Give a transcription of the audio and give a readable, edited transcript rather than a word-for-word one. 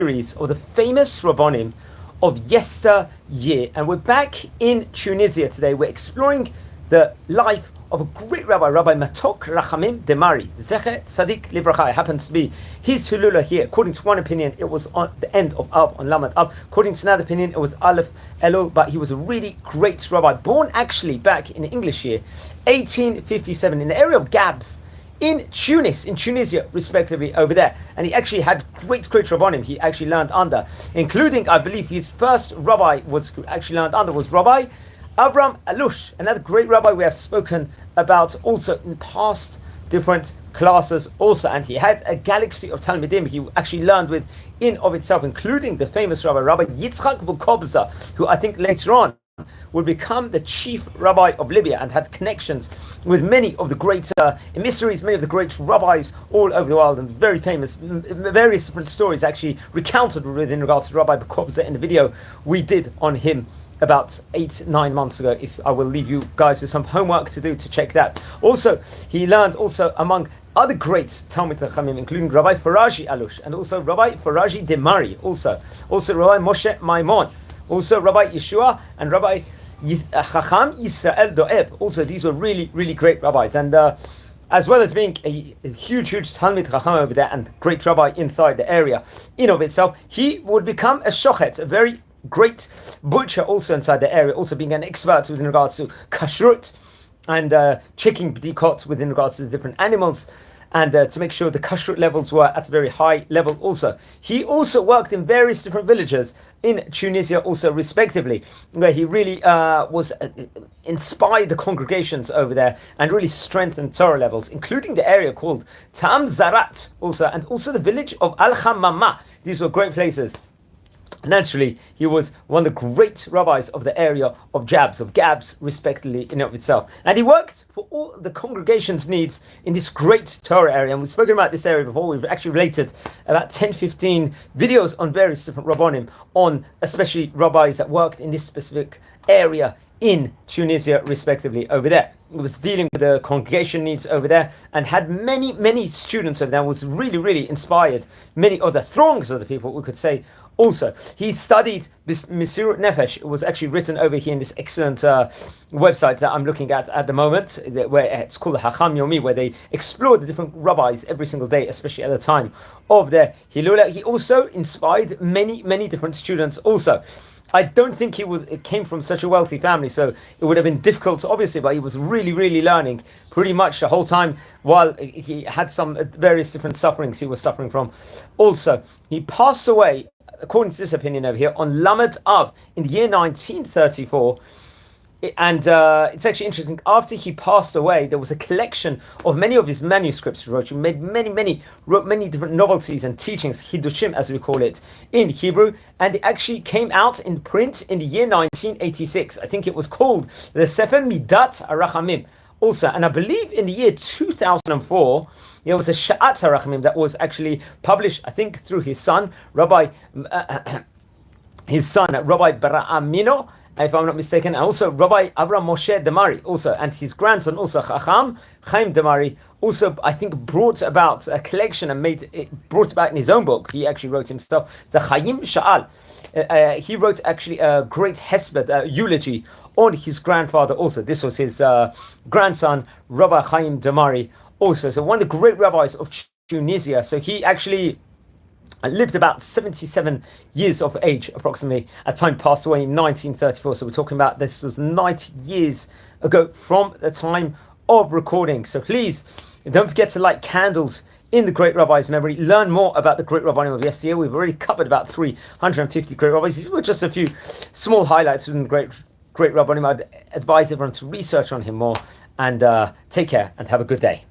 series of the famous Rabbanim of yesteryear, and we're back in Tunisia today. We're exploring the life of a great rabbi, Rabbi Matuk, Rahamim, Demari, Zecher Tzadik Libracha. It happens to be his Hulula here. According to one opinion, it was on the end of Ab, on Lamed Ab. According to another opinion, it was Aleph Elul, but he was a really great rabbi, born actually back in the English year, 1857, in the area of Gabs, in Tunis, in Tunisia, respectively, over there. And he actually had great Rabbanim he actually learned under, including, I believe, his first rabbi was actually learned under was Rabbi Avram Alush, another great rabbi we have spoken about also in past different classes also. And he had a galaxy of Talmidim he actually learned with in of itself, including the famous Rabbi Yitzchak Bukobza, who I think later on would become the chief rabbi of Libya and had connections with many of the great emissaries, many of the great rabbis all over the world, and very famous, various different stories actually recounted in regards to Rabbi Bukobza in the video we did on him about 8-9 months ago. If I will leave you guys with some homework to do to check that. Also, he learned also among other great Talmid Rachamim, including Rabbi Faraji Alush, and also Rabbi Faraji Demari, also Rabbi Moshe Maimon, also Rabbi Yeshua, and Rabbi Chacham Yisrael Doeb. Also, these were really, really great rabbis. And as well as being a huge Talmid Chacham over there and great rabbi inside the area in of itself, he would become a Shochet, a very great butcher also inside the area, also being an expert within regards to kashrut and checking bdikot within regards to the different animals, and to make sure the kashrut levels were at a very high level also. He also worked in various different villages in Tunisia also respectively, where he really was inspired the congregations over there and really strengthened Torah levels, including the area called Tam Zarat also, and also the village of Al-Khamama. These were great places. Naturally, he was one of the great rabbis of the area of Gabs, respectively, in and of itself. And he worked for all the congregation's needs in this great Torah area. And we've spoken about this area before. We've actually related about 10-15 videos on various different rabbanim, on especially rabbis that worked in this specific area in Tunisia, respectively, over there. He was dealing with the congregation needs over there and had many students over there, was really, really inspired many other throngs of the people, we could say. Also, he studied this Mesirut Nefesh. It was actually written over here in this excellent website that I'm looking at the moment, where it's called Hacham Yomi, where they explore the different rabbis every single day, especially at the time of their Hilula. He also inspired many different students also. I don't think it came from such a wealthy family, so it would have been difficult, obviously, but he was really learning pretty much the whole time, while he had some various different sufferings he was suffering from. Also, he passed away, according to this opinion over here, on Lamed Av in the year 1934. And it's actually interesting, after he passed away, there was a collection of many of his manuscripts he wrote. He made wrote many different novelties and teachings, Hidushim as we call it, in Hebrew, and it actually came out in print in the year 1986. I think it was called the Sefer Midat Rahamim also, and I believe in the year 2004, there was a Sha'at Rahamim that was actually published, I think, through his son, Rabbi Bara'amino, if I'm not mistaken, and also Rabbi Avram Moshe Demari also, and his grandson also, Chaim Demari, also I think brought about a collection and brought about in his own book. He actually wrote himself the Chaim Sha'al. He wrote actually a great hesped, eulogy on his grandfather also. This was his grandson, Rabbi Chaim Demari also. So one of the great rabbis of Tunisia. So he actually lived about 77 years of age, approximately. At time passed away in 1934. So we're talking about this was 90 years ago from the time of recording. So please don't forget to light candles in the great rabbi's memory. Learn more about the great rabbi of yesteryear. We've already covered about 350 great rabbis. These were just a few small highlights within the great rabbi. I'd advise everyone to research on him more. And take care and have a good day.